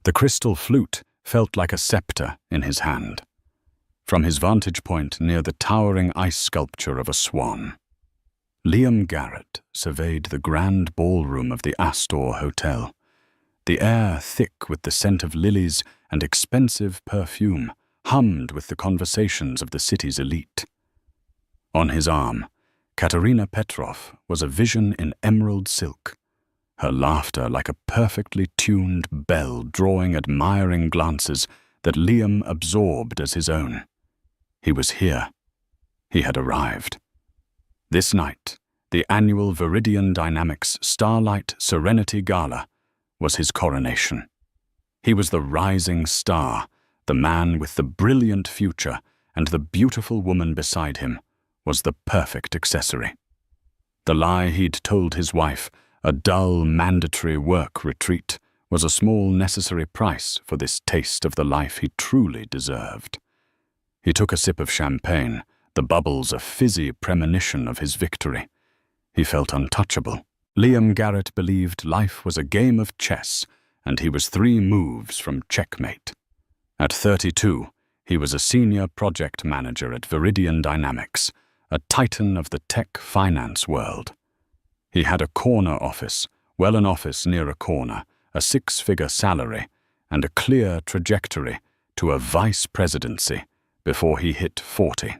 The crystal flute felt like a scepter in his hand, from his vantage point near the towering ice sculpture of a swan. Liam Garrett surveyed the grand ballroom of the Astor Hotel, the air thick with the scent of lilies and expensive perfume, hummed with the conversations of the city's elite. On his arm, Katerina Petrov was a vision in emerald silk, her laughter like a perfectly tuned bell drawing admiring glances that Liam absorbed as his own. He was here. He had arrived. This night, the annual Viridian Dynamics Starlight Serenity Gala was his coronation. He was the rising star, the man with the brilliant future, and the beautiful woman beside him was the perfect accessory. The lie he'd told his wife, a dull, mandatory work retreat, was a small necessary price for this taste of the life he truly deserved. He took a sip of champagne, the bubbles a fizzy premonition of his victory. He felt untouchable. Liam Garrett believed life was a game of chess, and he was 3 moves from checkmate. At 32, he was a senior project manager at Viridian Dynamics, a titan of the tech finance world. He had a corner office, well, an office near a corner, a 6-figure salary, and a clear trajectory to a vice presidency before he hit 40.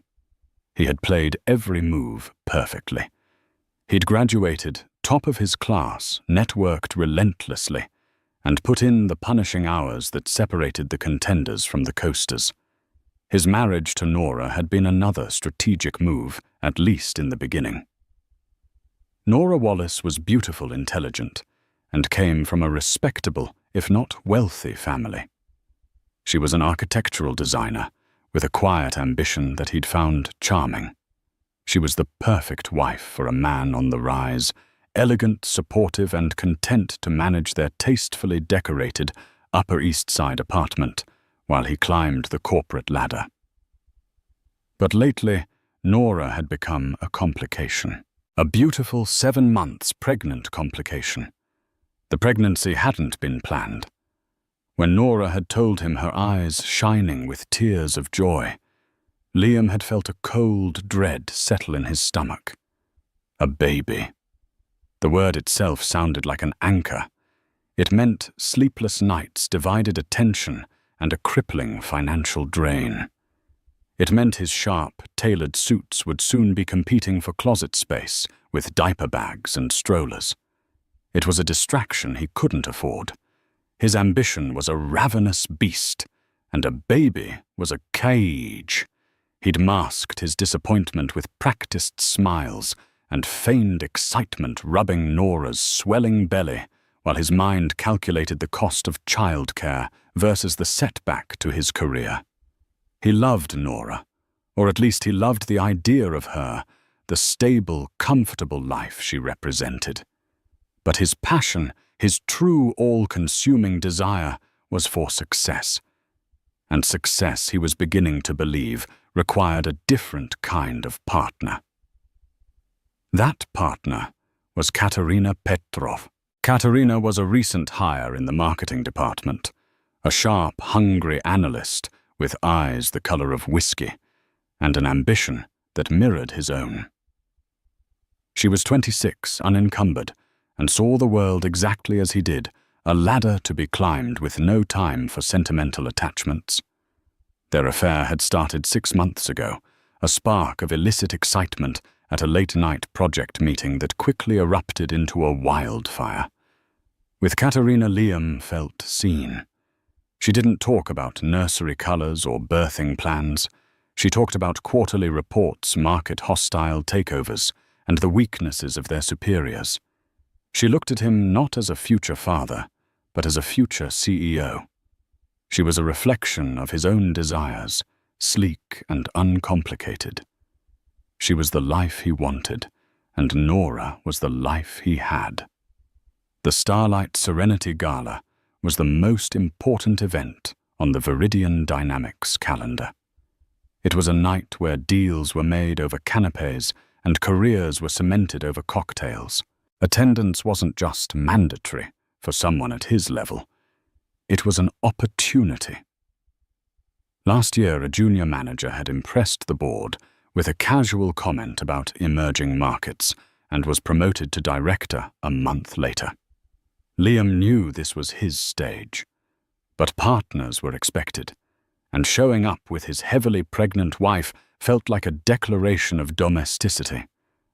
He had played every move perfectly. He'd graduated top of his class, networked relentlessly, and put in the punishing hours that separated the contenders from the coasters. His marriage to Nora had been another strategic move, at least in the beginning. Nora Wallace was beautiful, intelligent, and came from a respectable, if not wealthy, family. She was an architectural designer, with a quiet ambition that he'd found charming. She was the perfect wife for a man on the rise, elegant, supportive, and content to manage their tastefully decorated Upper East Side apartment while he climbed the corporate ladder. But lately, Nora had become a complication. A beautiful 7 months pregnant complication. The pregnancy hadn't been planned. When Nora had told him, her eyes shining with tears of joy, Liam had felt a cold dread settle in his stomach. A baby. The word itself sounded like an anchor. It meant sleepless nights, divided attention, and a crippling financial drain. It meant his sharp, tailored suits would soon be competing for closet space with diaper bags and strollers. It was a distraction he couldn't afford. His ambition was a ravenous beast, and a baby was a cage. He'd masked his disappointment with practiced smiles and feigned excitement, rubbing Nora's swelling belly, while his mind calculated the cost of childcare versus the setback to his career. He loved Nora, or at least he loved the idea of her, the stable, comfortable life she represented. But his passion, his true all-consuming desire, was for success. And success, he was beginning to believe, required a different kind of partner. That partner was Katerina Petrov. Katerina was a recent hire in the marketing department, a sharp, hungry analyst with eyes the color of whiskey, and an ambition that mirrored his own. She was 26, unencumbered, and saw the world exactly as he did, a ladder to be climbed with no time for sentimental attachments. Their affair had started 6 months ago, a spark of illicit excitement at a late-night project meeting that quickly erupted into a wildfire. With Katerina, Liam felt seen. She didn't talk about nursery colors or birthing plans. She talked about quarterly reports, market-hostile takeovers, and the weaknesses of their superiors. She looked at him not as a future father, but as a future CEO. She was a reflection of his own desires, sleek and uncomplicated. She was the life he wanted, and Nora was the life he had. The Starlight Serenity Gala was the most important event on the Viridian Dynamics calendar. It was a night where deals were made over canapes and careers were cemented over cocktails. Attendance wasn't just mandatory for someone at his level. It was an opportunity. Last year, a junior manager had impressed the board with a casual comment about emerging markets and was promoted to director a month later. Liam knew this was his stage, but partners were expected, and showing up with his heavily pregnant wife felt like a declaration of domesticity,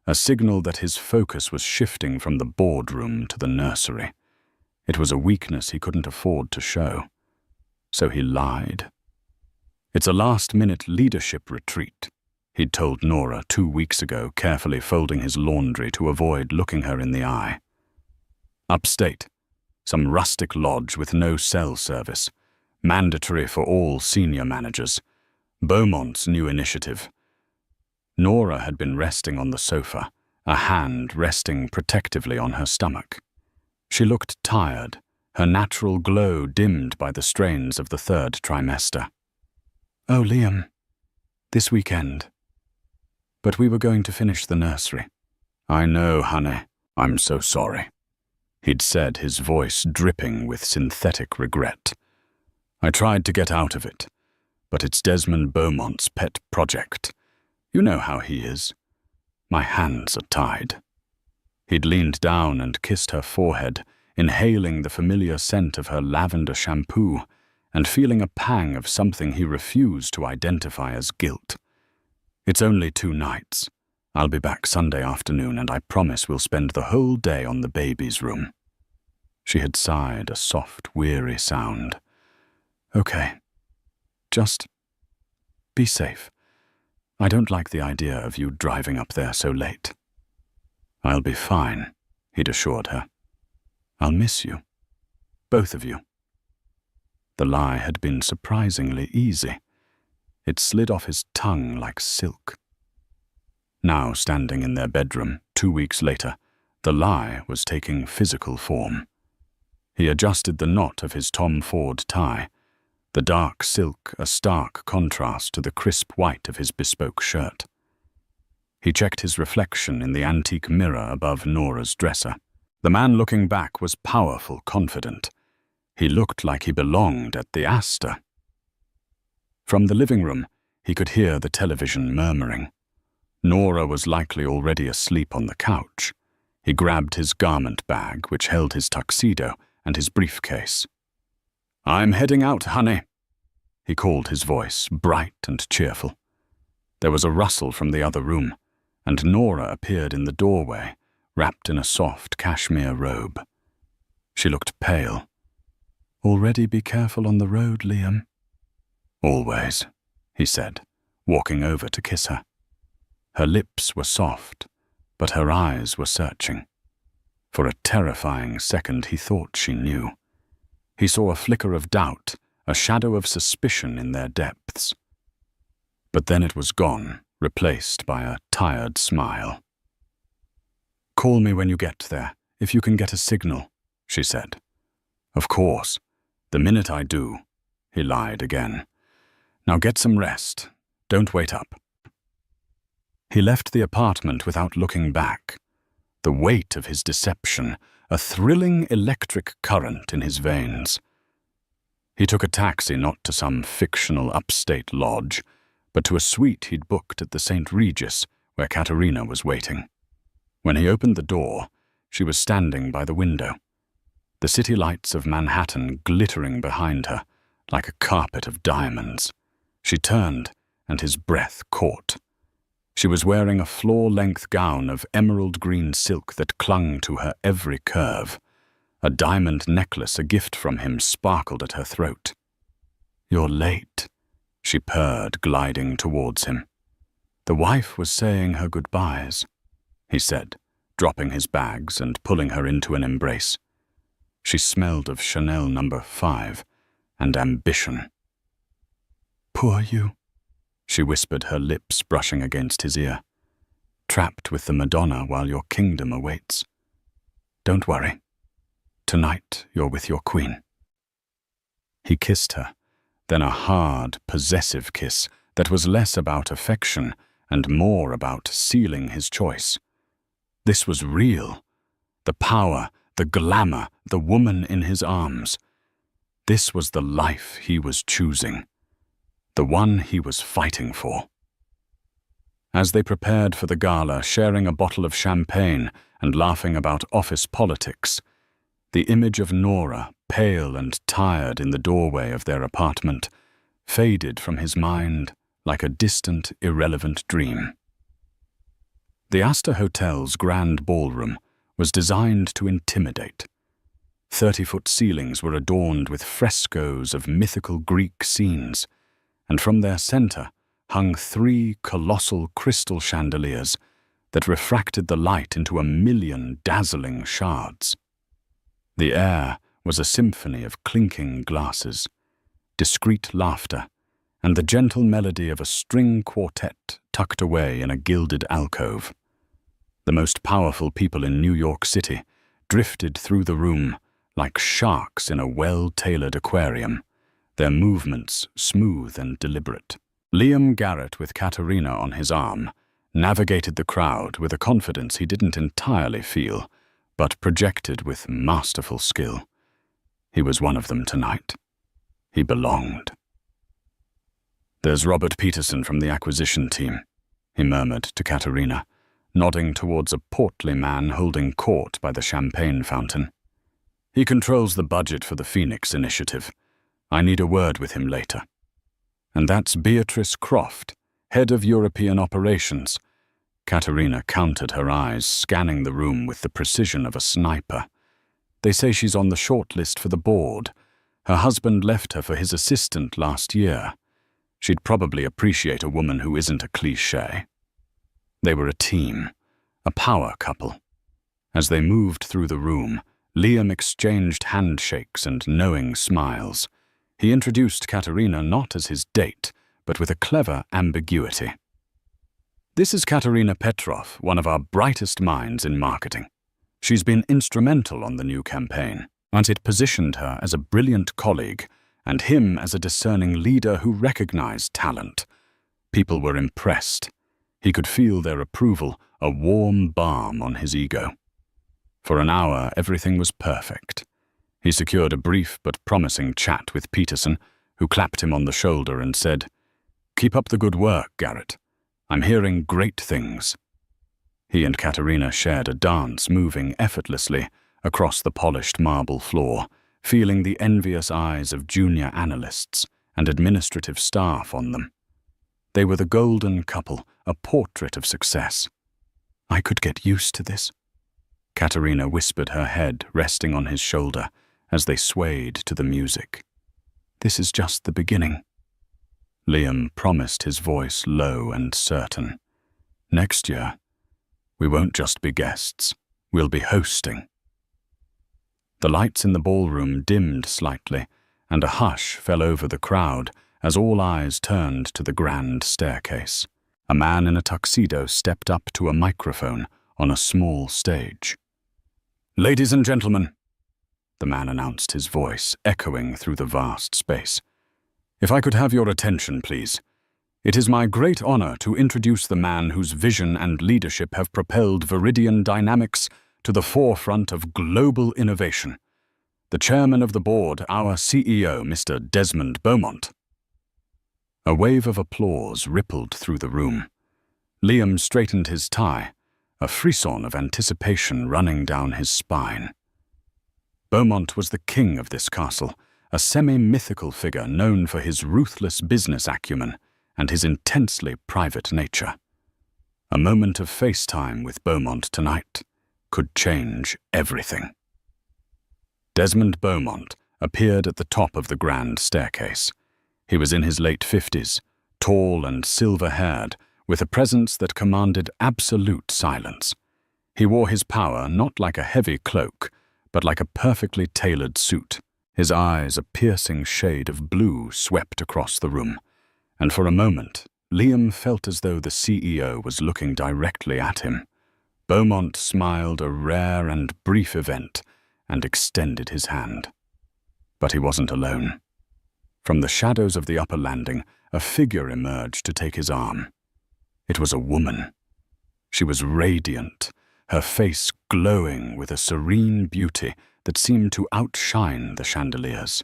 a signal that his focus was shifting from the boardroom to the nursery. It was a weakness he couldn't afford to show, so he lied. "It's a last-minute leadership retreat," he'd told Nora 2 weeks ago, carefully folding his laundry to avoid looking her in the eye. Upstate, some rustic lodge with no cell service, mandatory for all senior managers. Beaumont's new initiative. Nora had been resting on the sofa, a hand resting protectively on her stomach. She looked tired, her natural glow dimmed by the strains of the 3rd trimester. "Oh, Liam, this weekend. But we were going to finish the nursery." "I know, honey. I'm so sorry," he'd said, his voice dripping with synthetic regret. "I tried to get out of it, but it's Desmond Beaumont's pet project. You know how he is. My hands are tied." He'd leaned down and kissed her forehead, inhaling the familiar scent of her lavender shampoo and feeling a pang of something he refused to identify as guilt. "It's only 2 nights. I'll be back Sunday afternoon, and I promise we'll spend the whole day on the baby's room." She had sighed, a soft, weary sound. "Okay. Just be safe. I don't like the idea of you driving up there so late." "I'll be fine," he'd assured her. "I'll miss you. Both of you." The lie had been surprisingly easy. It slid off his tongue like silk. Now, standing in their bedroom 2 weeks later, the lie was taking physical form. He adjusted the knot of his Tom Ford tie, the dark silk a stark contrast to the crisp white of his bespoke shirt. He checked his reflection in the antique mirror above Nora's dresser. The man looking back was powerful, confident. He looked like he belonged at the Astor. From the living room, he could hear the television murmuring. Nora was likely already asleep on the couch. He grabbed his garment bag, which held his tuxedo and his briefcase. "I'm heading out, honey," he called, his voice bright and cheerful. There was a rustle from the other room, and Nora appeared in the doorway, wrapped in a soft cashmere robe. She looked pale. "Already be careful on the road, Liam." "Always," he said, walking over to kiss her. Her lips were soft, but her eyes were searching. For a terrifying second he thought she knew. He saw a flicker of doubt, a shadow of suspicion in their depths. But then it was gone, replaced by a tired smile. "Call me when you get there, if you can get a signal," she said. "Of course. The minute I do," he lied again. "Now get some rest. Don't wait up." He left the apartment without looking back. The weight of his deception, a thrilling electric current in his veins. He took a taxi not to some fictional upstate lodge, but to a suite he'd booked at the St. Regis, where Katerina was waiting. When he opened the door, she was standing by the window, the city lights of Manhattan glittering behind her, like a carpet of diamonds. She turned, and his breath caught. She was wearing a floor-length gown of emerald green silk that clung to her every curve. A diamond necklace, a gift from him, sparkled at her throat. "You're late," she purred, gliding towards him. "The wife was saying her goodbyes," he said, dropping his bags and pulling her into an embrace. She smelled of Chanel No. 5 and ambition. "Poor you," she whispered, her lips brushing against his ear. "Trapped with the Madonna while your kingdom awaits. Don't worry. Tonight you're with your queen." He kissed her, then a hard, possessive kiss that was less about affection and more about sealing his choice. This was real. The power, the glamour, the woman in his arms. This was the life he was choosing, the one he was fighting for. As they prepared for the gala, sharing a bottle of champagne and laughing about office politics, the image of Nora, pale and tired in the doorway of their apartment, faded from his mind like a distant, irrelevant dream. The Astor Hotel's grand ballroom was designed to intimidate. 30-foot ceilings were adorned with frescoes of mythical Greek scenes, and from their center hung 3 colossal crystal chandeliers that refracted the light into 1,000,000 dazzling shards. The air was a symphony of clinking glasses, discreet laughter, and the gentle melody of a string quartet tucked away in a gilded alcove. The most powerful people in New York City drifted through the room like sharks in a well-tailored aquarium, their movements smooth and deliberate. Liam Garrett, with Katerina on his arm, navigated the crowd with a confidence he didn't entirely feel, but projected with masterful skill. He was one of them tonight. He belonged. "There's Robert Peterson from the acquisition team," he murmured to Katerina, nodding towards a portly man holding court by the champagne fountain. "He controls the budget for the Phoenix Initiative. I need a word with him later. And that's Beatrice Croft, head of European operations." Katerina counted her eyes, scanning the room with the precision of a sniper. "They say she's on the short list for the board. Her husband left her for his assistant last year. She'd probably appreciate a woman who isn't a cliché." They were a team, a power couple. As they moved through the room, Liam exchanged handshakes and knowing smiles. He introduced Katerina not as his date, but with a clever ambiguity. "This is Katerina Petrov, one of our brightest minds in marketing. She's been instrumental on the new campaign, and it positioned her as a brilliant colleague and him as a discerning leader who recognized talent. People were impressed. He could feel their approval, a warm balm on his ego. For an hour, everything was perfect. He secured a brief but promising chat with Peterson, who clapped him on the shoulder and said, "Keep up the good work, Garrett. I'm hearing great things." He and Katerina shared a dance, moving effortlessly across the polished marble floor, feeling the envious eyes of junior analysts and administrative staff on them. They were the golden couple, a portrait of success. "I could get used to this." Katerina whispered, her head resting on his shoulder as they swayed to the music. "This is just the beginning." Liam promised, his voice low and certain. "Next year, we won't just be guests, we'll be hosting." The lights in the ballroom dimmed slightly, and a hush fell over the crowd as all eyes turned to the grand staircase. A man in a tuxedo stepped up to a microphone on a small stage. "Ladies and gentlemen," the man announced, his voice echoing through the vast space. "If I could have your attention, please. It is my great honor to introduce the man whose vision and leadership have propelled Viridian Dynamics to the forefront of global innovation. The chairman of the board, our CEO, Mr. Desmond Beaumont." A wave of applause rippled through the room. Liam straightened his tie, a frisson of anticipation running down his spine. Beaumont was the king of this castle, a semi-mythical figure known for his ruthless business acumen and his intensely private nature. A moment of FaceTime with Beaumont tonight could change everything. Desmond Beaumont appeared at the top of the grand staircase. He was in his late 50s, tall and silver-haired, with a presence that commanded absolute silence. He wore his power not like a heavy cloak, but like a perfectly tailored suit. His eyes, a piercing shade of blue, swept across the room, and for a moment, Liam felt as though the CEO was looking directly at him. Beaumont smiled, a rare and brief event, and extended his hand. But he wasn't alone. From the shadows of the upper landing, a figure emerged to take his arm. It was a woman. She was radiant, her face glowing with a serene beauty that seemed to outshine the chandeliers.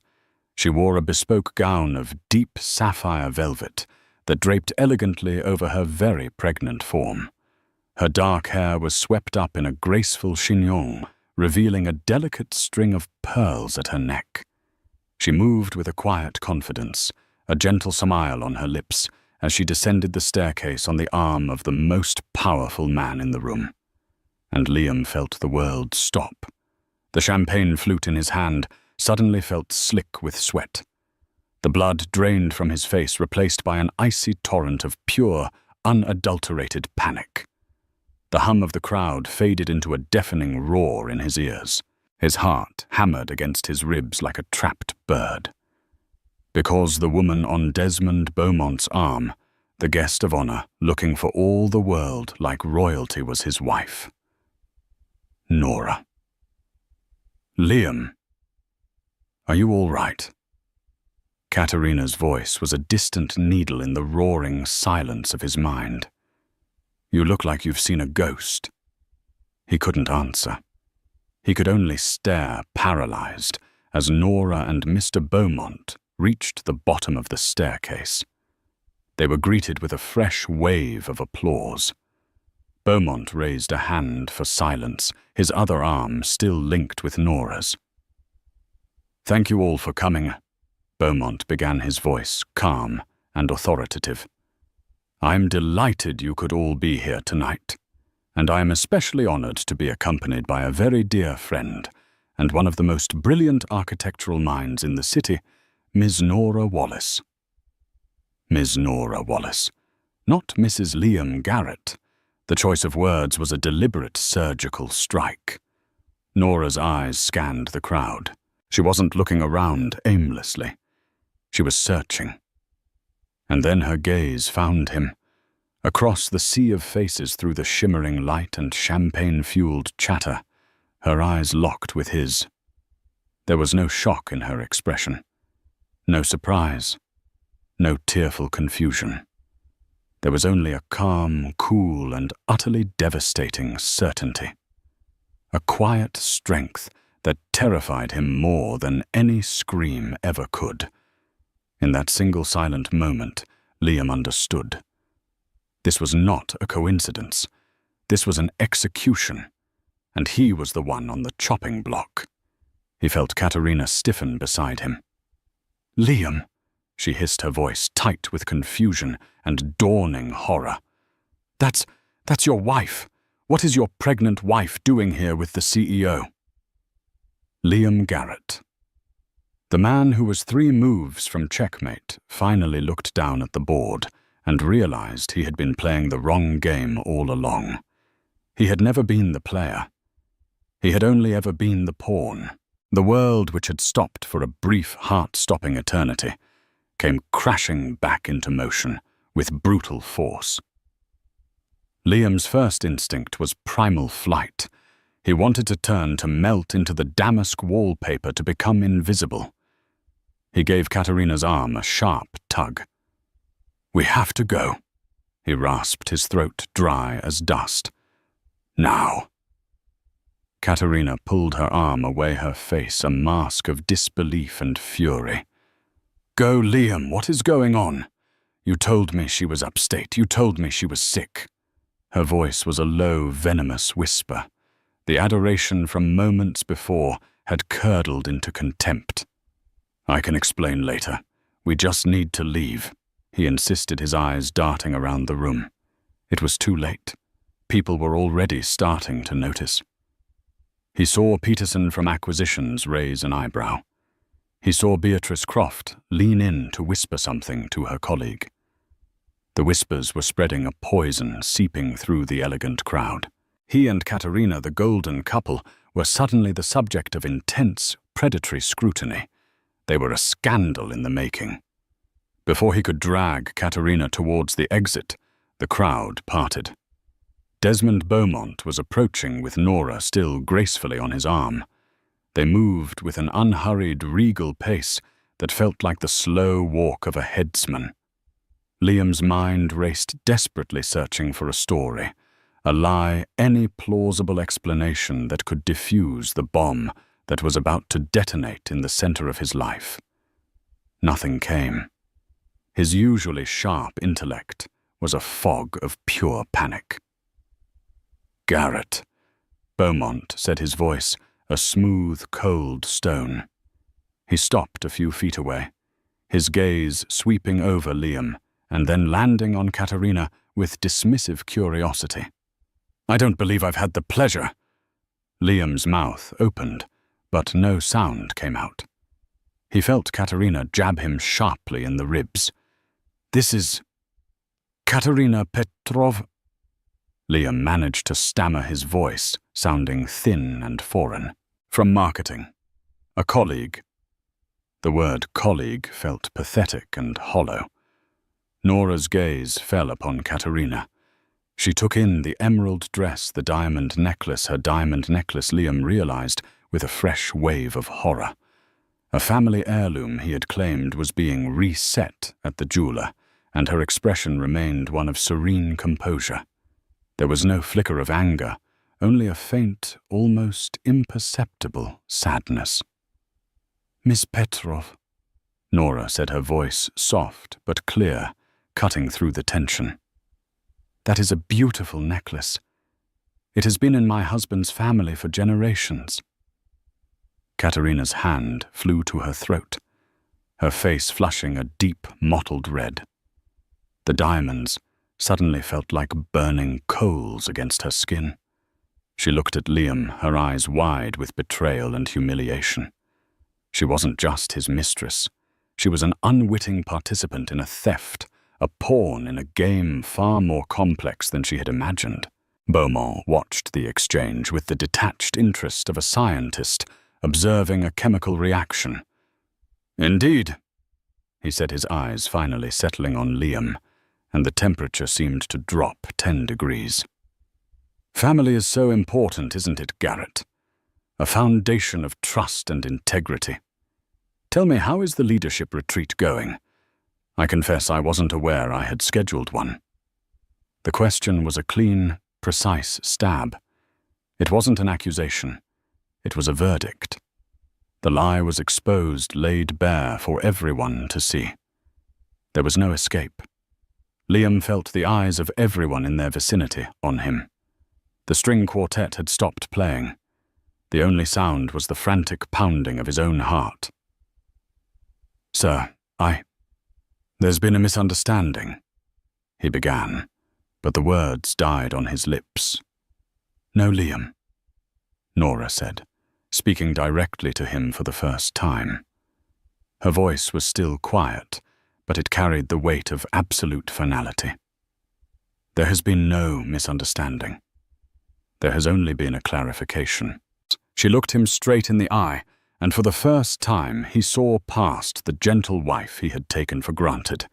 She wore a bespoke gown of deep sapphire velvet that draped elegantly over her very pregnant form. Her dark hair was swept up in a graceful chignon, revealing a delicate string of pearls at her neck. She moved with a quiet confidence, a gentle smile on her lips, as she descended the staircase on the arm of the most powerful man in the room. And Liam felt the world stop. The champagne flute in his hand suddenly felt slick with sweat. The blood drained from his face, replaced by an icy torrent of pure, unadulterated panic. The hum of the crowd faded into a deafening roar in his ears. His heart hammered against his ribs like a trapped bird. Because the woman on Desmond Beaumont's arm, the guest of honor, looking for all the world like royalty, was his wife. Nora. Liam. Are you all right? Katerina's voice was a distant needle in the roaring silence of his mind. You look like you've seen a ghost. He couldn't answer. He could only stare, paralyzed, as Nora and Mr. Beaumont reached the bottom of the staircase. They were greeted with a fresh wave of applause. Beaumont raised a hand for silence, his other arm still linked with Nora's. Thank you all for coming, Beaumont began, his voice calm and authoritative. I'm delighted you could all be here tonight, and I am especially honored to be accompanied by a very dear friend and one of the most brilliant architectural minds in the city, Miss Nora Wallace. Miss Nora Wallace, not Mrs. Liam Garrett. The choice of words was a deliberate surgical strike. Nora's eyes scanned the crowd. She wasn't looking around aimlessly. She was searching. And then her gaze found him. Across the sea of faces, through the shimmering light and champagne-fueled chatter, her eyes locked with his. There was no shock in her expression, no surprise, no tearful confusion. There was only a calm, cool, and utterly devastating certainty. A quiet strength that terrified him more than any scream ever could. In that single silent moment, Liam understood. This was not a coincidence. This was an execution, and he was the one on the chopping block. He felt Katerina stiffen beside him. Liam, she hissed, her voice tight with confusion and dawning horror. That's your wife. What is your pregnant wife doing here with the CEO? Liam Garrett. The man who was 3 moves from checkmate finally looked down at the board and realized he had been playing the wrong game all along. He had never been the player. He had only ever been the pawn. The world, which had stopped for a brief, heart-stopping eternity, came crashing back into motion with brutal force. Liam's first instinct was primal flight. He wanted to turn, to melt into the damask wallpaper, to become invisible. He gave Katerina's arm a sharp tug. We have to go, he rasped, his throat dry as dust. Now. Katerina pulled her arm away, her face a mask of disbelief and fury. Go, Liam, what is going on? You told me she was upstate. You told me she was sick. Her voice was a low, venomous whisper. The adoration from moments before had curdled into contempt. I can explain later. We just need to leave, he insisted, his eyes darting around the room. It was too late. People were already starting to notice. He saw Peterson from Acquisitions raise an eyebrow. He saw Beatrice Croft lean in to whisper something to her colleague. The whispers were spreading a poison seeping through the elegant crowd. He and Katerina, the golden couple, were suddenly the subject of intense, predatory scrutiny. They were a scandal in the making. Before he could drag Katerina towards the exit, the crowd parted. Desmond Beaumont was approaching with Nora still gracefully on his arm. They moved with an unhurried, regal pace that felt like the slow walk of a headsman. Liam's mind raced, desperately searching for a story, a lie, any plausible explanation that could defuse the bomb that was about to detonate in the center of his life. Nothing came. His usually sharp intellect was a fog of pure panic. "Garrett," Beaumont said, his voice a smooth, cold stone. He stopped a few feet away, his gaze sweeping over Liam and then landing on Katerina with dismissive curiosity. "I don't believe I've had the pleasure." Liam's mouth opened, but no sound came out. He felt Katerina jab him sharply in the ribs. "This is Katerina Petrov." Liam managed to stammer his voice, sounding thin and foreign. "From marketing. A colleague." The word colleague felt pathetic and hollow. Nora's gaze fell upon Katerina. She took in the emerald dress, the diamond necklace, her diamond necklace, Liam realized, with a fresh wave of horror. A family heirloom he had claimed was being reset at the jeweler, and her expression remained one of serene composure. There was no flicker of anger, only a faint, almost imperceptible sadness. "Miss Petrov," Nora said, her voice soft but clear, cutting through the tension. "That is a beautiful necklace. It has been in my husband's family for generations." Katerina's hand flew to her throat, her face flushing a deep, mottled red. The diamonds suddenly felt like burning coals against her skin. She looked at Liam, her eyes wide with betrayal and humiliation. She wasn't just his mistress. She was an unwitting participant in a theft, a pawn in a game far more complex than she had imagined. Beaumont watched the exchange with the detached interest of a scientist observing a chemical reaction. "Indeed," he said, his eyes finally settling on Liam, and the temperature seemed to drop 10 degrees. "Family is so important, isn't it, Garrett? A foundation of trust and integrity. Tell me, how is the leadership retreat going? I confess I wasn't aware I had scheduled one." The question was a clean, precise stab. It wasn't an accusation. It was a verdict. The lie was exposed, laid bare for everyone to see. There was no escape. Liam felt the eyes of everyone in their vicinity on him. The string quartet had stopped playing. The only sound was the frantic pounding of his own heart. "Sir, there's been a misunderstanding," he began, but the words died on his lips. "No, Liam," Nora said, speaking directly to him for the first time. Her voice was still quiet, but it carried the weight of absolute finality. "There has been no misunderstanding. There has only been a clarification." She looked him straight in the eye, and for the first time he saw past the gentle wife he had taken for granted.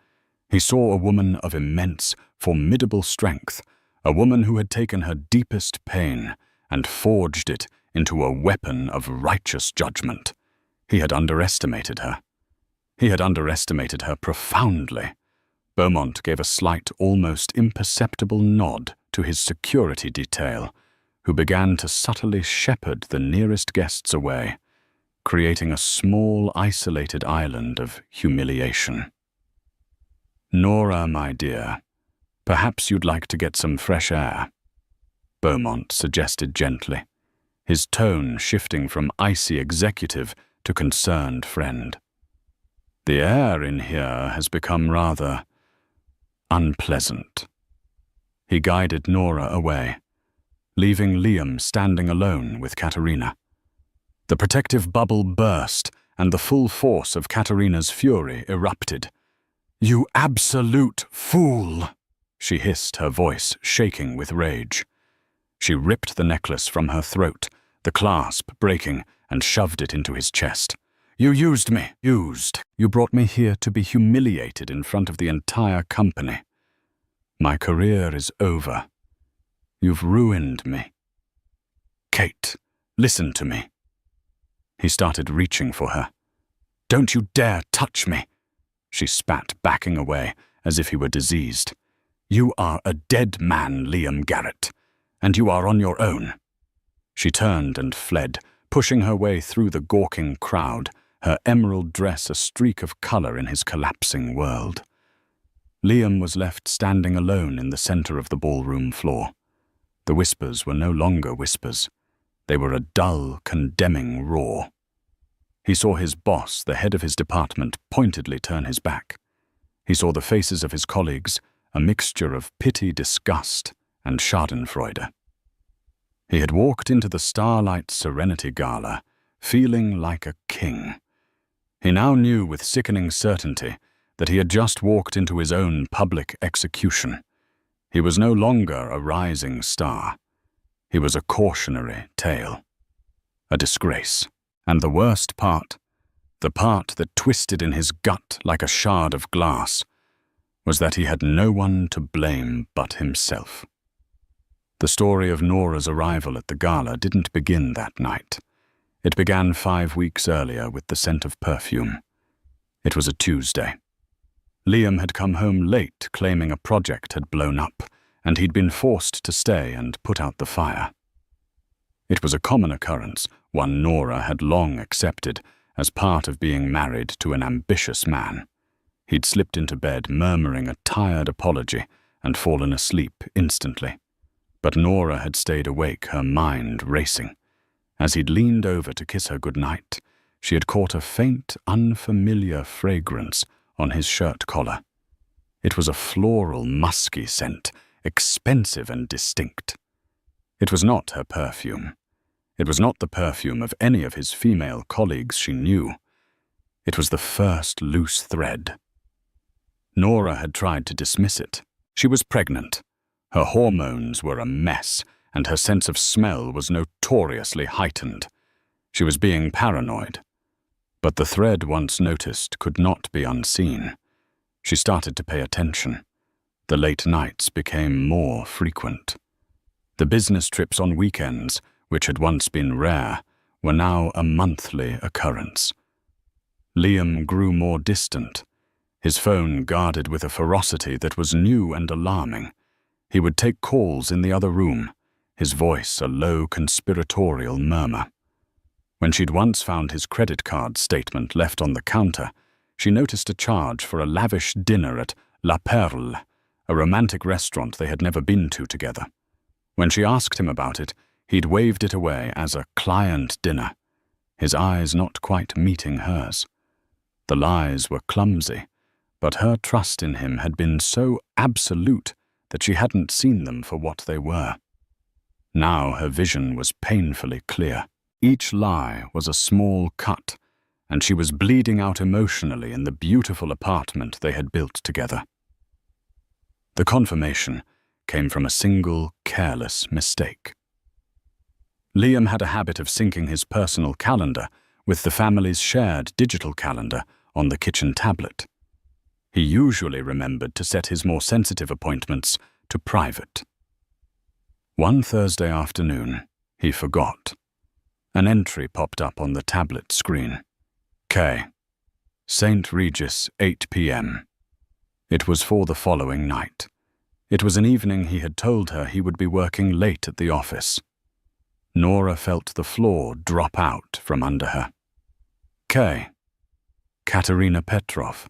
He saw a woman of immense, formidable strength, a woman who had taken her deepest pain and forged it into a weapon of righteous judgment. He had underestimated her. He had underestimated her profoundly. Beaumont gave a slight, almost imperceptible nod to his security detail, who began to subtly shepherd the nearest guests away, creating a small, isolated island of humiliation. "Nora, my dear, perhaps you'd like to get some fresh air," Beaumont suggested gently, his tone shifting from icy executive to concerned friend. "The air in here has become rather unpleasant." He guided Nora away, leaving Liam standing alone with Katerina. The protective bubble burst, and the full force of Katerina's fury erupted. "You absolute fool!" she hissed, her voice shaking with rage. She ripped the necklace from her throat, the clasp breaking, and shoved it into his chest. "You used me. You brought me here to be humiliated in front of the entire company. My career is over. You've ruined me. Kate, listen to me." He started reaching for her. "Don't you dare touch me," she spat, backing away as if he were diseased. "You are a dead man, Liam Garrett, and you are on your own." She turned and fled, pushing her way through the gawking crowd, her emerald dress a streak of color in his collapsing world. Liam was left standing alone in the center of the ballroom floor. The whispers were no longer whispers. They were a dull, condemning roar. He saw his boss, the head of his department, pointedly turn his back. He saw the faces of his colleagues, a mixture of pity, disgust, and schadenfreude. He had walked into the Starlight Serenity Gala, feeling like a king. He now knew with sickening certainty that he had just walked into his own public execution. He was no longer a rising star. He was a cautionary tale, a disgrace. And the worst part, the part that twisted in his gut like a shard of glass, was that he had no one to blame but himself. The story of Nora's arrival at the gala didn't begin that night. It began 5 weeks earlier with the scent of perfume. It was a Tuesday. Liam had come home late, claiming a project had blown up, and he'd been forced to stay and put out the fire. It was a common occurrence, one Nora had long accepted as part of being married to an ambitious man. He'd slipped into bed murmuring a tired apology and fallen asleep instantly. But Nora had stayed awake, her mind racing. As he'd leaned over to kiss her goodnight, she had caught a faint, unfamiliar fragrance on his shirt collar. It was a floral, musky scent, expensive and distinct. It was not her perfume. It was not the perfume of any of his female colleagues she knew. It was the first loose thread. Nora had tried to dismiss it. She was pregnant. Her hormones were a mess, and her sense of smell was notoriously heightened. She was being paranoid. But the thread once noticed could not be unseen. She started to pay attention. The late nights became more frequent. The business trips on weekends, which had once been rare, were now a monthly occurrence. Liam grew more distant, his phone guarded with a ferocity that was new and alarming. He would take calls in the other room, his voice a low conspiratorial murmur. When she'd once found his credit card statement left on the counter, she noticed a charge for a lavish dinner at La Perle, a romantic restaurant they had never been to together. When she asked him about it, he'd waved it away as a client dinner, his eyes not quite meeting hers. The lies were clumsy, but her trust in him had been so absolute that she hadn't seen them for what they were. Now her vision was painfully clear. Each lie was a small cut, and she was bleeding out emotionally in the beautiful apartment they had built together. The confirmation came from a single careless mistake. Liam had a habit of syncing his personal calendar with the family's shared digital calendar on the kitchen tablet. He usually remembered to set his more sensitive appointments to private. One Thursday afternoon, he forgot. An entry popped up on the tablet screen. K. St. Regis, 8 p.m. It was for the following night. It was an evening he had told her he would be working late at the office. Nora felt the floor drop out from under her. K. Katerina Petrov,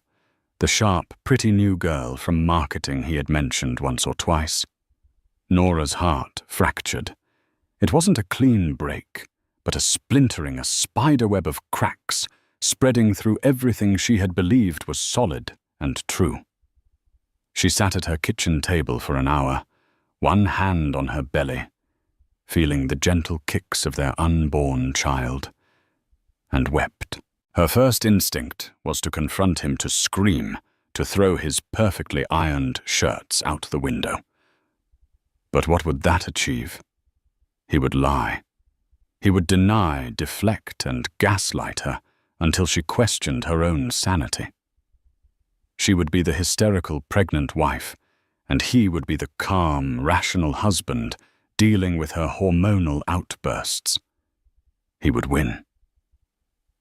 the sharp, pretty new girl from marketing he had mentioned once or twice. Nora's heart fractured. It wasn't a clean break, but a splintering, a spiderweb of cracks, spreading through everything she had believed was solid and true. She sat at her kitchen table for an hour, one hand on her belly, feeling the gentle kicks of their unborn child, and wept. Her first instinct was to confront him, to scream, to throw his perfectly ironed shirts out the window. But what would that achieve? He would lie. He would deny, deflect, and gaslight her until she questioned her own sanity. She would be the hysterical pregnant wife, and he would be the calm, rational husband dealing with her hormonal outbursts. He would win.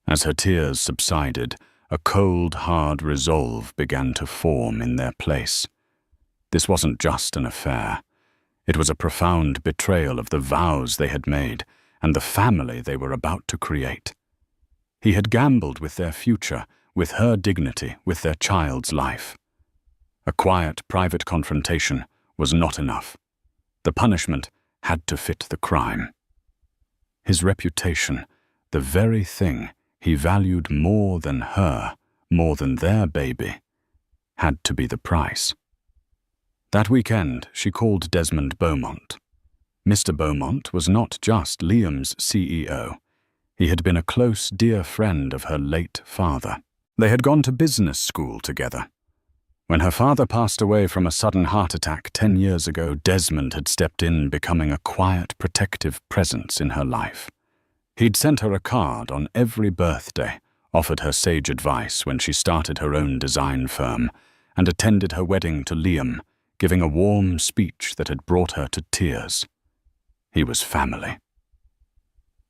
As her tears subsided, a cold, hard resolve began to form in their place. This wasn't just an affair. It was a profound betrayal of the vows they had made and the family they were about to create. He had gambled with their future, with her dignity, with their child's life. A quiet, private confrontation was not enough. The punishment had to fit the crime. His reputation, the very thing he valued more than her, more than their baby, had to be the price. That weekend, she called Desmond Beaumont. Mr. Beaumont was not just Liam's CEO. He had been a close, dear friend of her late father. They had gone to business school together. When her father passed away from a sudden heart attack 10 years ago, Desmond had stepped in, becoming a quiet, protective presence in her life. He'd sent her a card on every birthday, offered her sage advice when she started her own design firm, and attended her wedding to Liam, giving a warm speech that had brought her to tears. He was family.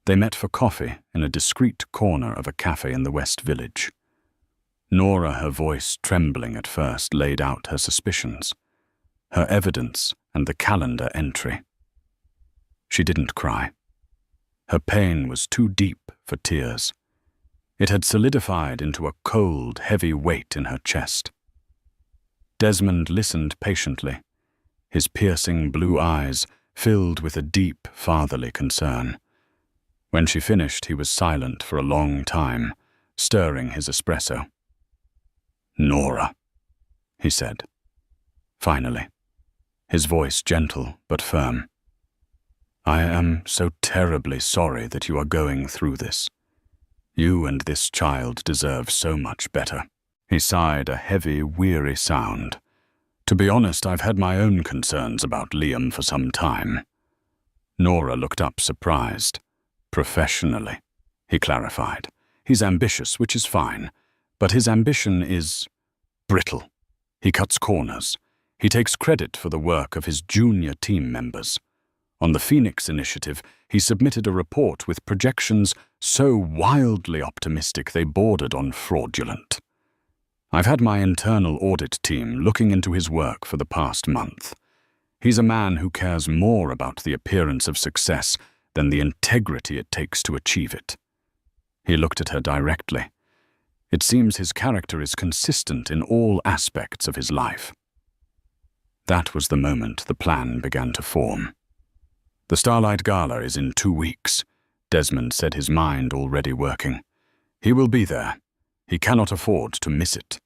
They met for coffee in a discreet corner of a cafe in the West Village. Nora, her voice trembling at first, laid out her suspicions, her evidence and the calendar entry. She didn't cry. Her pain was too deep for tears. It had solidified into a cold, heavy weight in her chest. Desmond listened patiently, his piercing blue eyes filled with a deep, fatherly concern. When she finished, he was silent for a long time, stirring his espresso. "Nora," he said. Finally, his voice gentle but firm. "I am so terribly sorry that you are going through this. You and this child deserve so much better." He sighed a heavy, weary sound. "To be honest, I've had my own concerns about Liam for some time." Nora looked up surprised. "Professionally," he clarified. "He's ambitious, which is fine, but his ambition is brittle. He cuts corners. He takes credit for the work of his junior team members. On the Phoenix Initiative, he submitted a report with projections so wildly optimistic they bordered on fraudulent. I've had my internal audit team looking into his work for the past month. He's a man who cares more about the appearance of success than the integrity it takes to achieve it." He looked at her directly. "It seems his character is consistent in all aspects of his life." That was the moment the plan began to form. "The Starlight Gala is in 2 weeks," Desmond said, his mind already working. "He will be there. He cannot afford to miss it.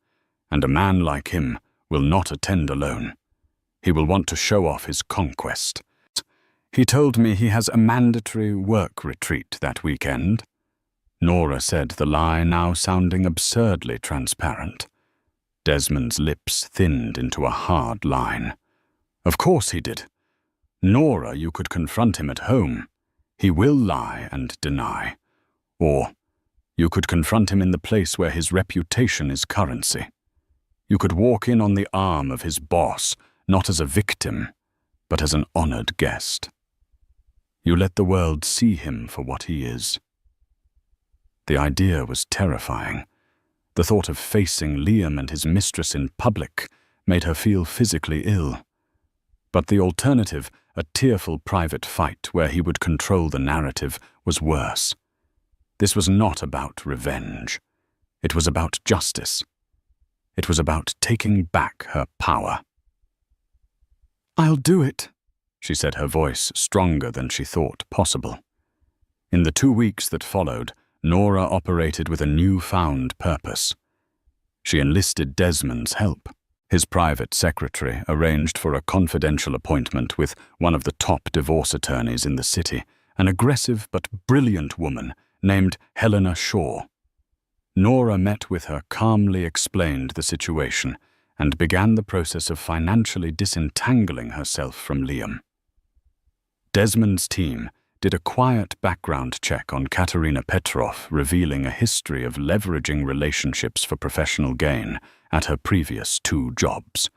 And a man like him will not attend alone. He will want to show off his conquest. He told me he has a mandatory work retreat that weekend." Nora said, the lie now sounding absurdly transparent. Desmond's lips thinned into a hard line. "Of course he did. Nora, you could confront him at home. He will lie and deny. Or you could confront him in the place where his reputation is currency. You could walk in on the arm of his boss, not as a victim, but as an honored guest. You let the world see him for what he is." The idea was terrifying. The thought of facing Liam and his mistress in public made her feel physically ill. But the alternative, a tearful private fight where he would control the narrative, was worse. This was not about revenge. It was about justice. It was about taking back her power. "I'll do it," she said, her voice stronger than she thought possible. In the 2 weeks that followed, Nora operated with a newfound purpose. She enlisted Desmond's help. His private secretary arranged for a confidential appointment with one of the top divorce attorneys in the city, an aggressive but brilliant woman named Helena Shaw. Nora met with her, calmly explained the situation, and began the process of financially disentangling herself from Liam. Desmond's team did a quiet background check on Katerina Petrov, revealing a history of leveraging relationships for professional gain at her previous 2 jobs.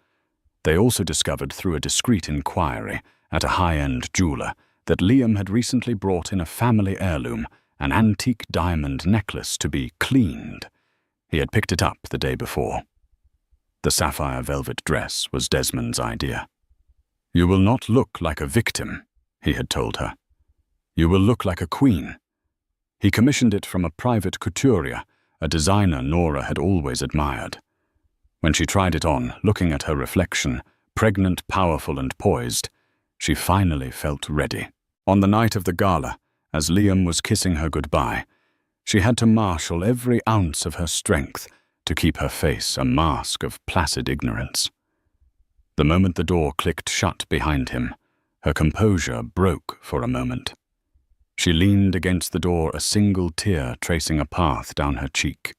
They also discovered through a discreet inquiry at a high-end jeweler that Liam had recently brought in a family heirloom, an antique diamond necklace to be cleaned. He had picked it up the day before. The sapphire velvet dress was Desmond's idea. "You will not look like a victim," he had told her. "You will look like a queen. He commissioned it from a private couturier, a designer Nora had always admired. When she tried it on, looking at her reflection, pregnant, powerful, and poised, she finally felt ready. On the night of the gala, as Liam was kissing her goodbye, she had to marshal every ounce of her strength to keep her face a mask of placid ignorance. The moment the door clicked shut behind him, her composure broke for a moment. She leaned against the door, a single tear tracing a path down her cheek.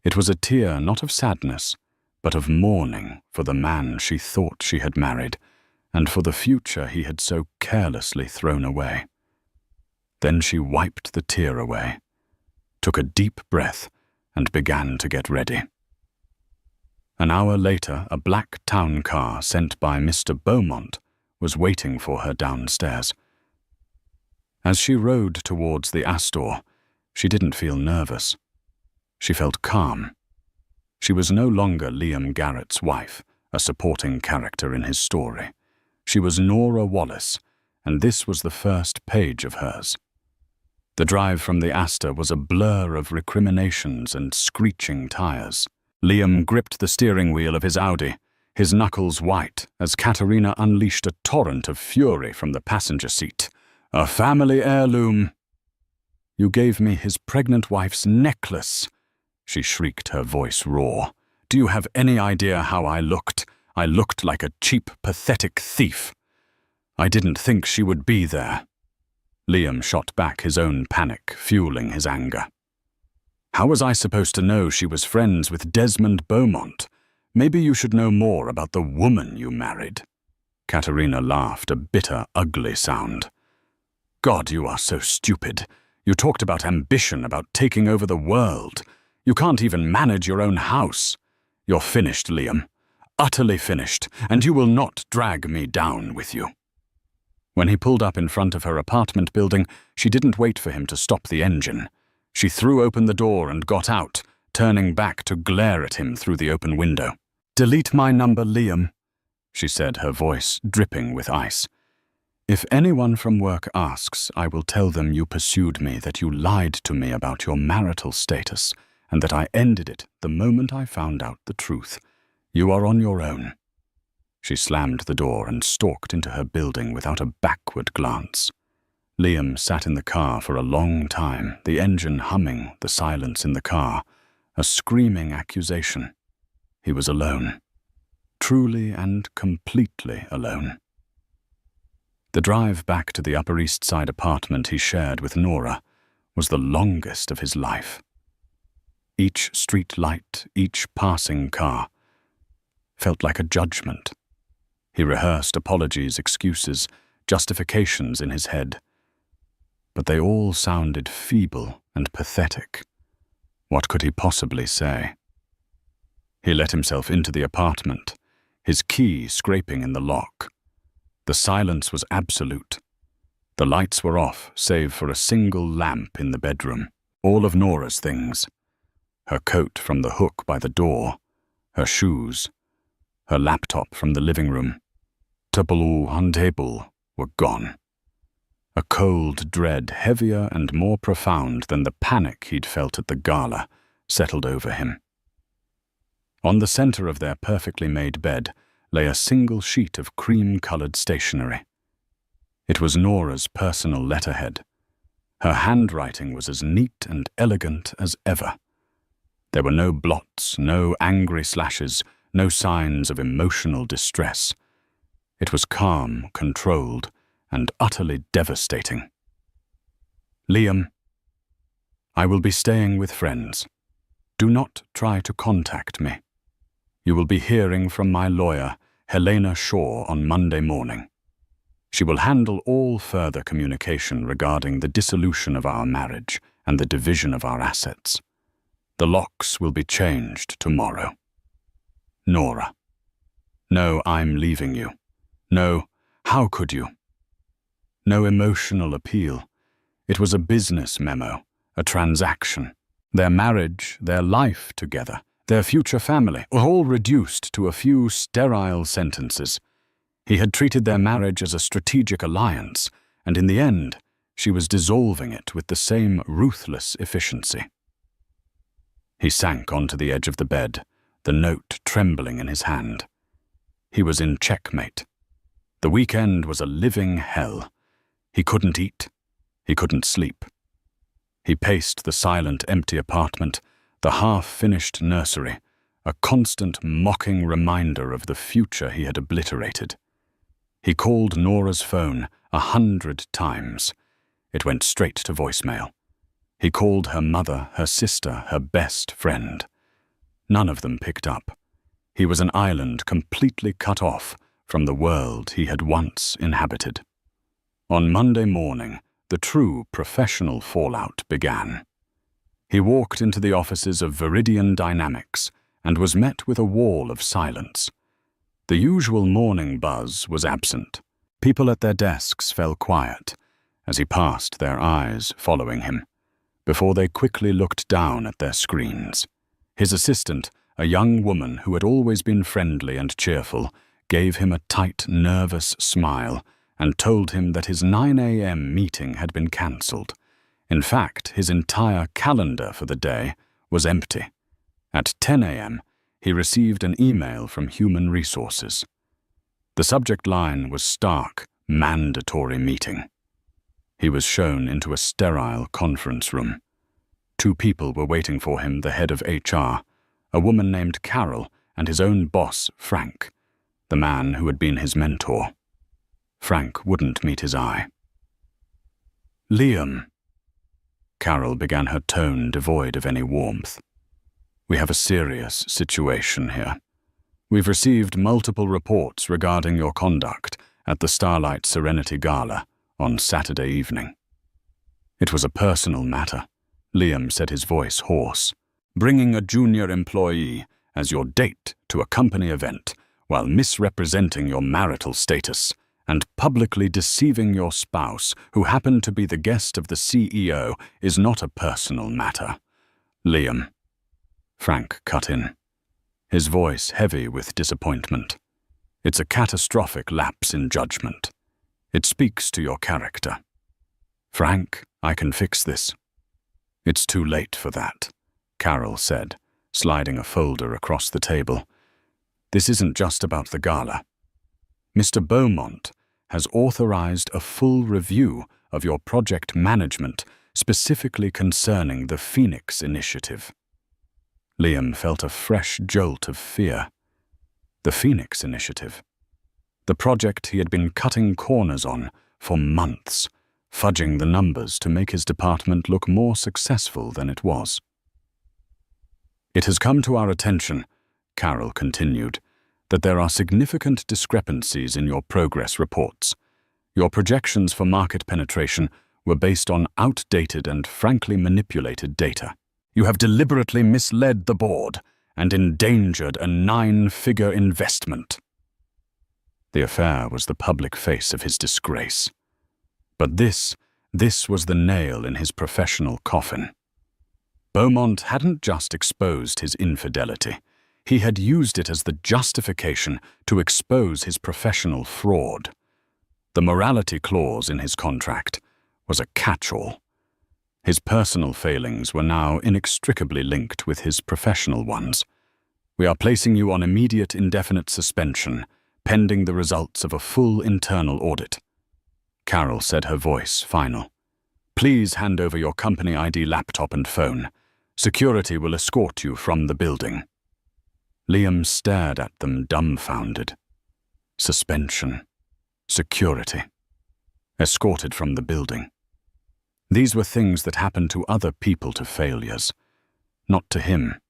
It was a tear not of sadness, but of mourning for the man she thought she had married, and for the future he had so carelessly thrown away. Then she wiped the tear away, took a deep breath, and began to get ready. An hour later, a black town car sent by Mr. Beaumont was waiting for her downstairs. As she rode towards the Astor, she didn't feel nervous. She felt calm. She was no longer Liam Garrett's wife, a supporting character in his story. She was Nora Wallace, and this was the first page of hers. The drive from the Astor was a blur of recriminations and screeching tires. Liam gripped the steering wheel of his Audi, his knuckles white, as Katerina unleashed a torrent of fury from the passenger seat. "A family heirloom!" "You gave me his pregnant wife's necklace," she shrieked, her voice raw. "Do you have any idea how I looked? I looked like a cheap, pathetic thief. I didn't think she would be there." Liam shot back his own panic, fueling his anger. "How was I supposed to know she was friends with Desmond Beaumont? Maybe you should know more about the woman you married." Katerina laughed, a bitter, ugly sound. "God, you are so stupid. You talked about ambition, about taking over the world. You can't even manage your own house. You're finished, Liam. Utterly finished, and you will not drag me down with you." When he pulled up in front of her apartment building, she didn't wait for him to stop the engine. She threw open the door and got out, turning back to glare at him through the open window. "Delete my number, Liam," she said, her voice dripping with ice. "If anyone from work asks, I will tell them you pursued me, that you lied to me about your marital status, and that I ended it the moment I found out the truth. You are on your own." She slammed the door and stalked into her building without a backward glance. Liam sat in the car for a long time, the engine humming, the silence in the car, a screaming accusation. He was alone. Truly and completely alone. The drive back to the Upper East Side apartment he shared with Nora was the longest of his life. Each street light, each passing car, felt like a judgment. He rehearsed apologies, excuses, justifications in his head. But they all sounded feeble and pathetic. What could he possibly say? He let himself into the apartment, his key scraping in the lock. The silence was absolute. The lights were off, save for a single lamp in the bedroom. All of Nora's things. Her coat from the hook by the door, her shoes, her laptop from the living room, table and table were gone. A cold dread, heavier and more profound than the panic he'd felt at the gala, settled over him. On the center of their perfectly made bed lay a single sheet of cream-colored stationery. It was Nora's personal letterhead. Her handwriting was as neat and elegant as ever. There were no blots, no angry slashes, no signs of emotional distress. It was calm, controlled, and utterly devastating. "Liam, I will be staying with friends. Do not try to contact me. You will be hearing from my lawyer, Helena Shaw, on Monday morning. She will handle all further communication regarding the dissolution of our marriage and the division of our assets. The locks will be changed tomorrow. Nora." No, "I'm leaving you." No, "How could you?" No emotional appeal. It was a business memo, a transaction. Their marriage, their life together, their future family were all reduced to a few sterile sentences. He had treated their marriage as a strategic alliance, and in the end, she was dissolving it with the same ruthless efficiency. He sank onto the edge of the bed, the note trembling in his hand. He was in checkmate. The weekend was a living hell. He couldn't eat. He couldn't sleep. He paced the silent, empty apartment, the half-finished nursery, a constant mocking reminder of the future he had obliterated. He called Nora's phone 100 times. It went straight to voicemail. He called her mother, her sister, her best friend. None of them picked up. He was an island completely cut off from the world he had once inhabited. On Monday morning, the true professional fallout began. He walked into the offices of Viridian Dynamics and was met with a wall of silence. The usual morning buzz was absent. People at their desks fell quiet as he passed, their eyes following him, before they quickly looked down at their screens. His assistant, a young woman who had always been friendly and cheerful, gave him a tight, nervous smile and told him that his 9 a.m. meeting had been cancelled. In fact, his entire calendar for the day was empty. At 10 a.m., he received an email from Human Resources. The subject line was stark, mandatory meeting. He was shown into a sterile conference room. 2 people were waiting for him, the head of HR, a woman named Carol, and his own boss, Frank, the man who had been his mentor. Frank wouldn't meet his eye. "Liam," Carol began, her tone devoid of any warmth. "We have a serious situation here. We've received multiple reports regarding your conduct at the Starlight Serenity Gala on Saturday evening." It was a personal matter, Liam said, his voice hoarse. "Bringing a junior employee as your date to a company event while misrepresenting your marital status and publicly deceiving your spouse, who happened to be the guest of the CEO, is not a personal matter. Liam." Frank cut in, his voice heavy with disappointment. "It's a catastrophic lapse in judgment. It speaks to your character. Frank, I can fix this." "It's too late for that," Carol said, sliding a folder across the table. "This isn't just about the gala. Mr. Beaumont has authorized a full review of your project management, specifically concerning the Phoenix Initiative." Liam felt a fresh jolt of fear. The Phoenix Initiative. The project he had been cutting corners on for months, fudging the numbers to make his department look more successful than it was. "It has come to our attention," Carol continued, "that there are significant discrepancies in your progress reports. Your projections for market penetration were based on outdated and frankly manipulated data. You have deliberately misled the board and endangered a 9-figure investment." The affair was the public face of his disgrace. But this was the nail in his professional coffin. Beaumont hadn't just exposed his infidelity. He had used it as the justification to expose his professional fraud. The morality clause in his contract was a catch-all. His personal failings were now inextricably linked with his professional ones. "We are placing you on immediate indefinite suspension, pending the results of a full internal audit." Carol said, her voice final. "Please hand over your company ID laptop and phone. Security will escort you from the building." Liam stared at them dumbfounded. Suspension. Security. Escorted from the building. These were things that happened to other people to failures, not to him.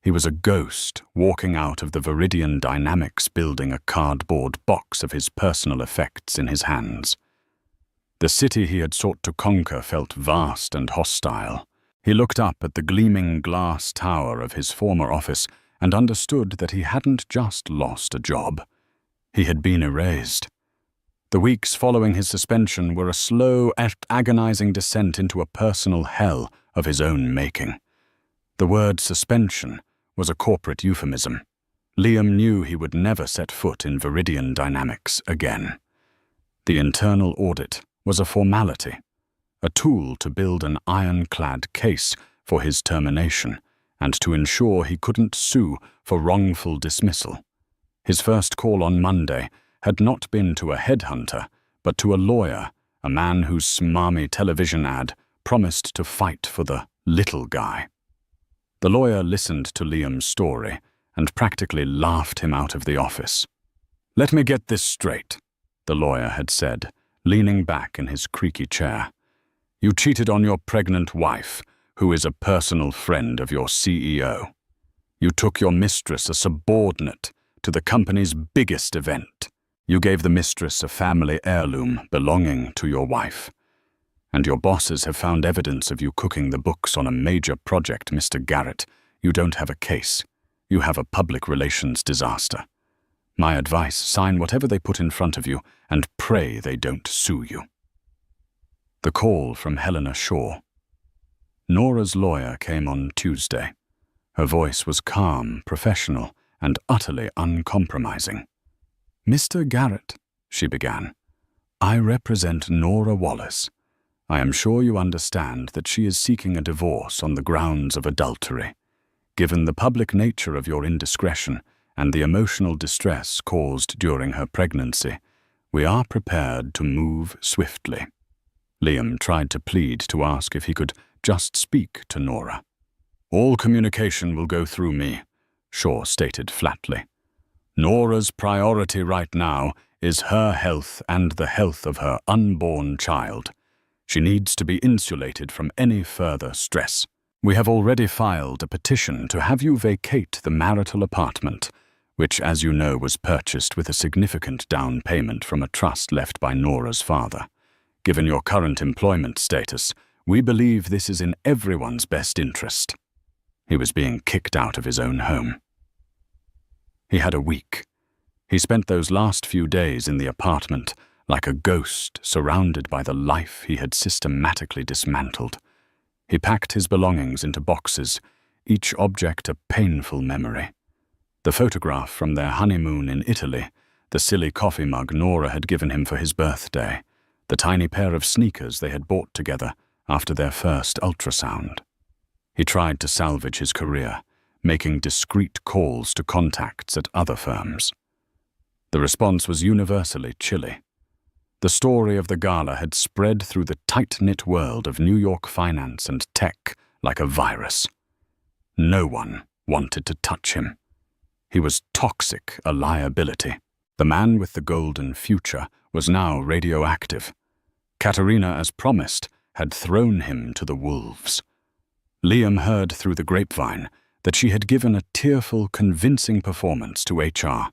He was a ghost walking out of the Viridian Dynamics building, a cardboard box of his personal effects in his hands. The city he had sought to conquer felt vast and hostile. He looked up at the gleaming glass tower of his former office and understood that he hadn't just lost a job. He had been erased. The weeks following his suspension were a slow, agonizing descent into a personal hell of his own making. The word suspension was a corporate euphemism. Liam knew he would never set foot in Viridian Dynamics again. The internal audit was a formality, a tool to build an ironclad case for his termination and to ensure he couldn't sue for wrongful dismissal. His first call on Monday had not been to a headhunter, but to a lawyer, a man whose smarmy television ad promised to fight for the little guy. The lawyer listened to Liam's story and practically laughed him out of the office. "Let me get this straight," the lawyer had said, leaning back in his creaky chair. "You cheated on your pregnant wife, who is a personal friend of your CEO. You took your mistress, a subordinate, to the company's biggest event. You gave the mistress a family heirloom belonging to your wife. And your bosses have found evidence of you cooking the books on a major project, Mr. Garrett. You don't have a case. You have a public relations disaster. My advice, sign whatever they put in front of you and pray they don't sue you." The call from Helena Shaw. Nora's lawyer came on Tuesday. Her voice was calm, professional, and utterly uncompromising. "Mr. Garrett," she began, "I represent Nora Wallace. I am sure you understand that she is seeking a divorce on the grounds of adultery. Given the public nature of your indiscretion and the emotional distress caused during her pregnancy, we are prepared to move swiftly." Liam tried to plead to ask if he could just speak to Nora. "All communication will go through me," Shaw stated flatly. "Nora's priority right now is her health and the health of her unborn child. She needs to be insulated from any further stress. We have already filed a petition to have you vacate the marital apartment, which, as you know, was purchased with a significant down payment from a trust left by Nora's father. Given your current employment status, we believe this is in everyone's best interest." He was being kicked out of his own home. He had a week. He spent those last few days in the apartment like a ghost surrounded by the life he had systematically dismantled. He packed his belongings into boxes, each object a painful memory. The photograph from their honeymoon in Italy, the silly coffee mug Nora had given him for his birthday, the tiny pair of sneakers they had bought together after their first ultrasound. He tried to salvage his career, making discreet calls to contacts at other firms. The response was universally chilly. The story of the gala had spread through the tight-knit world of New York finance and tech like a virus. No one wanted to touch him. He was toxic, a liability. The man with the golden future was now radioactive. Katerina, as promised, had thrown him to the wolves. Liam heard through the grapevine that she had given a tearful, convincing performance to HR,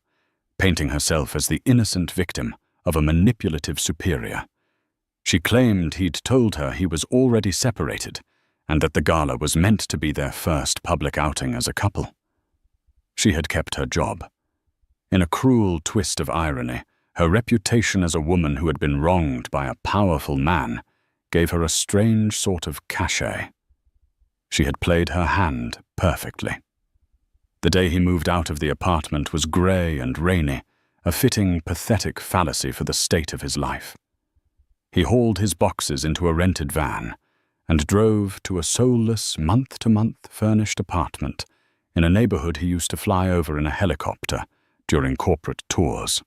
painting herself as the innocent victim of a manipulative superior. She claimed he'd told her he was already separated and that the gala was meant to be their first public outing as a couple. She had kept her job. In a cruel twist of irony, her reputation as a woman who had been wronged by a powerful man gave her a strange sort of cachet. She had played her hand perfectly. The day he moved out of the apartment was grey and rainy, a fitting, pathetic fallacy for the state of his life. He hauled his boxes into a rented van and drove to a soulless, month-to-month furnished apartment in a neighborhood he used to fly over in a helicopter during corporate tours.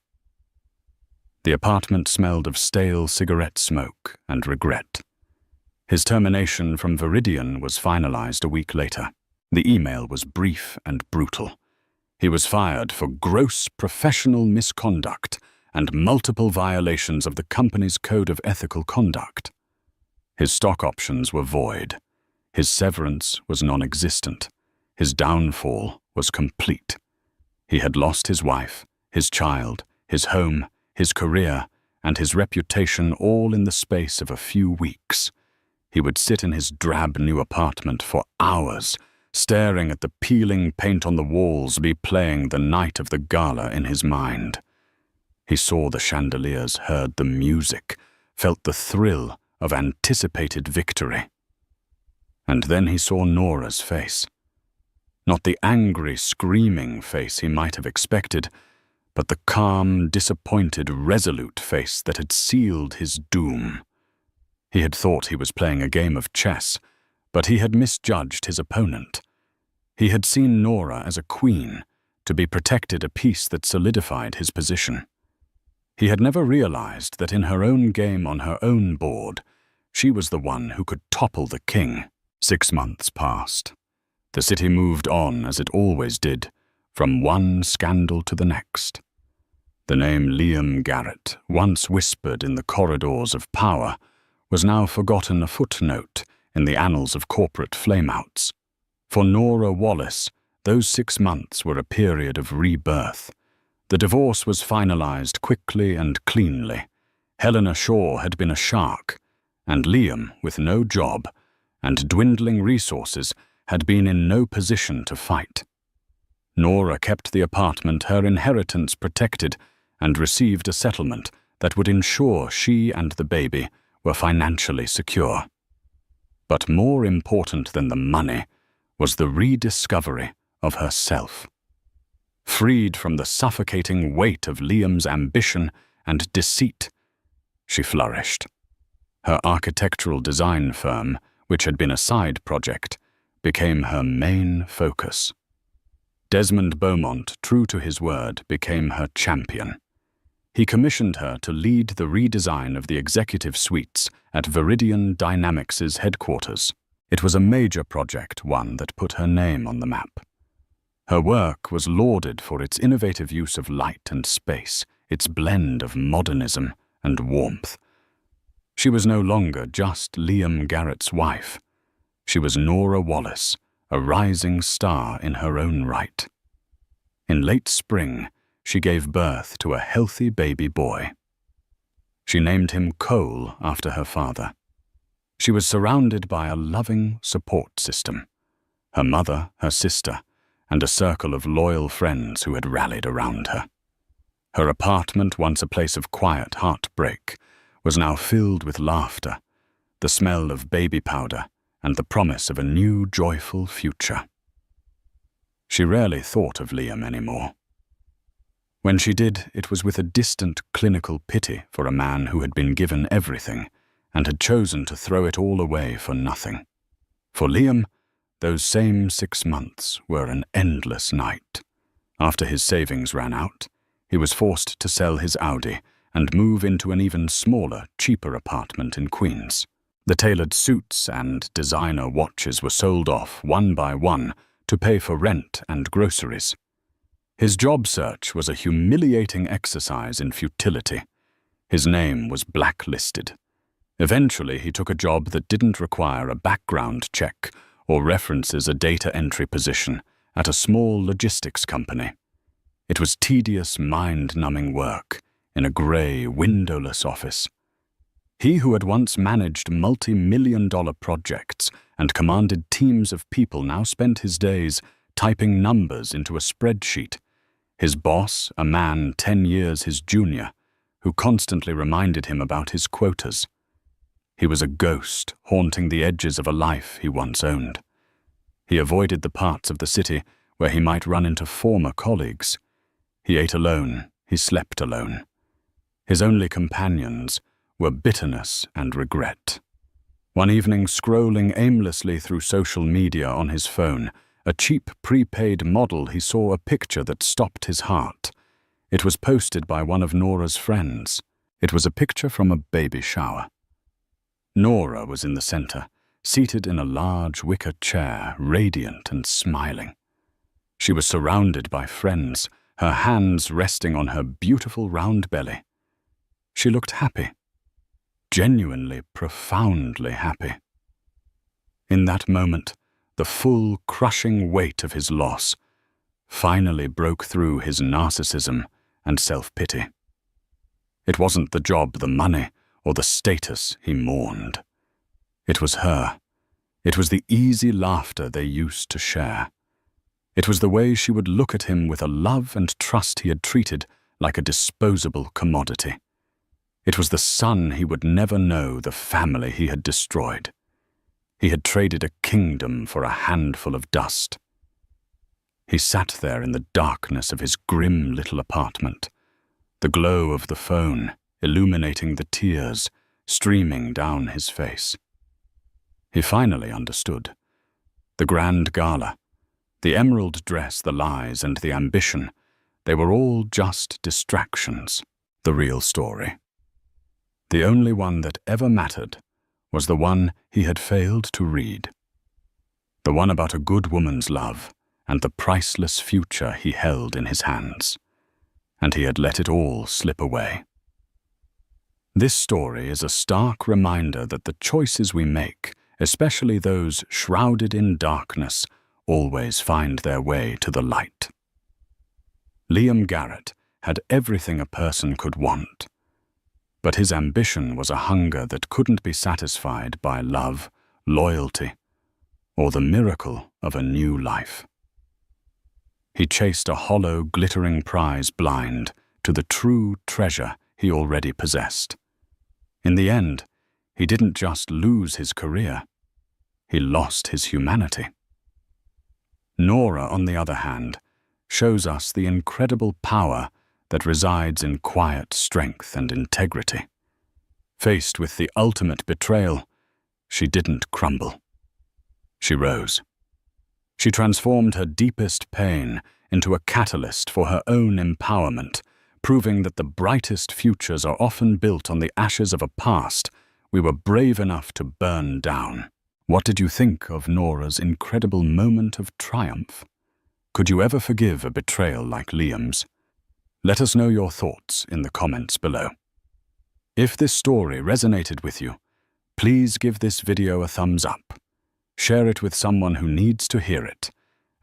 The apartment smelled of stale cigarette smoke and regret. His termination from Viridian was finalized a week later. The email was brief and brutal. He was fired for gross professional misconduct and multiple violations of the company's code of ethical conduct. His stock options were void. His severance was non-existent. His downfall was complete. He had lost his wife, his child, his home, his career, and his reputation all in the space of a few weeks. He would sit in his drab new apartment for hours, staring at the peeling paint on the walls replaying the night of the gala in his mind. He saw the chandeliers, heard the music, felt the thrill of anticipated victory. And then he saw Nora's face. Not the angry, screaming face he might have expected, but the calm, disappointed, resolute face that had sealed his doom. He had thought he was playing a game of chess, but he had misjudged his opponent. He had seen Nora as a queen, to be protected a piece that solidified his position. He had never realized that in her own game on her own board, she was the one who could topple the king. 6 months passed. The city moved on as it always did, from one scandal to the next. The name Liam Garrett, once whispered in the corridors of power, was now forgotten a footnote in the annals of corporate flameouts. For Nora Wallace, those 6 months were a period of rebirth. The divorce was finalized quickly and cleanly. Helena Shaw had been a shark, and Liam, with no job and dwindling resources, had been in no position to fight. Nora kept the apartment her inheritance protected and received a settlement that would ensure she and the baby were financially secure. But more important than the money was the rediscovery of herself. Freed from the suffocating weight of Liam's ambition and deceit, she flourished. Her architectural design firm, which had been a side project, became her main focus. Desmond Beaumont, true to his word, became her champion. He commissioned her to lead the redesign of the executive suites at Viridian Dynamics' headquarters. It was a major project, one that put her name on the map. Her work was lauded for its innovative use of light and space, its blend of modernism and warmth. She was no longer just Liam Garrett's wife. She was Nora Wallace, a rising star in her own right. In late spring, she gave birth to a healthy baby boy. She named him Cole after her father. She was surrounded by a loving support system, her mother, her sister, and a circle of loyal friends who had rallied around her. Her apartment, once a place of quiet heartbreak, was now filled with laughter, the smell of baby powder, and the promise of a new, joyful future. She rarely thought of Liam anymore. When she did, it was with a distant clinical pity for a man who had been given everything and had chosen to throw it all away for nothing. For Liam, those same 6 months were an endless night. After his savings ran out, he was forced to sell his Audi and move into an even smaller, cheaper apartment in Queens. The tailored suits and designer watches were sold off one by one to pay for rent and groceries. His job search was a humiliating exercise in futility. His name was blacklisted. Eventually, he took a job that didn't require a background check or references a data entry position at a small logistics company. It was tedious, mind-numbing work in a grey, windowless office. He who had once managed multi-million-dollar projects and commanded teams of people now spent his days typing numbers into a spreadsheet. His boss, a man 10 years his junior, who constantly reminded him about his quotas. He was a ghost haunting the edges of a life he once owned. He avoided the parts of the city where he might run into former colleagues. He ate alone, he slept alone. His only companions were bitterness and regret. One evening, scrolling aimlessly through social media on his phone, a cheap prepaid model, he saw a picture that stopped his heart. It was posted by one of Nora's friends. It was a picture from a baby shower. Nora was in the center, seated in a large wicker chair, radiant and smiling. She was surrounded by friends, her hands resting on her beautiful round belly. She looked happy, genuinely, profoundly happy. In that moment, the full, crushing weight of his loss finally broke through his narcissism and self-pity. It wasn't the job, the money, or the status he mourned. It was her. It was the easy laughter they used to share. It was the way she would look at him with a love and trust he had treated like a disposable commodity. It was the son he would never know, the family he had destroyed. He had traded a kingdom for a handful of dust. He sat there in the darkness of his grim little apartment, the glow of the phone illuminating the tears streaming down his face. He finally understood. The grand gala, the emerald dress, the lies, and the ambition, they were all just distractions. The real story, the only one that ever mattered, was the one he had failed to read. The one about a good woman's love and the priceless future he held in his hands. And he had let it all slip away. This story is a stark reminder that the choices we make, especially those shrouded in darkness, always find their way to the light. Liam Garrett had everything a person could want, but his ambition was a hunger that couldn't be satisfied by love, loyalty, or the miracle of a new life. He chased a hollow, glittering prize blind to the true treasure he already possessed. In the end, he didn't just lose his career, he lost his humanity. Nora, on the other hand, shows us the incredible power that resides in quiet strength and integrity. Faced with the ultimate betrayal, she didn't crumble. She rose. She transformed her deepest pain into a catalyst for her own empowerment, proving that the brightest futures are often built on the ashes of a past we were brave enough to burn down. What did you think of Nora's incredible moment of triumph? Could you ever forgive a betrayal like Liam's? Let us know your thoughts in the comments below. If this story resonated with you, please give this video a thumbs up. Share it with someone who needs to hear it.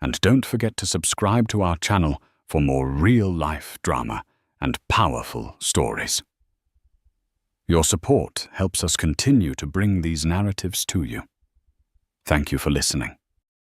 And don't forget to subscribe to our channel for more real-life drama and powerful stories. Your support helps us continue to bring these narratives to you. Thank you for listening.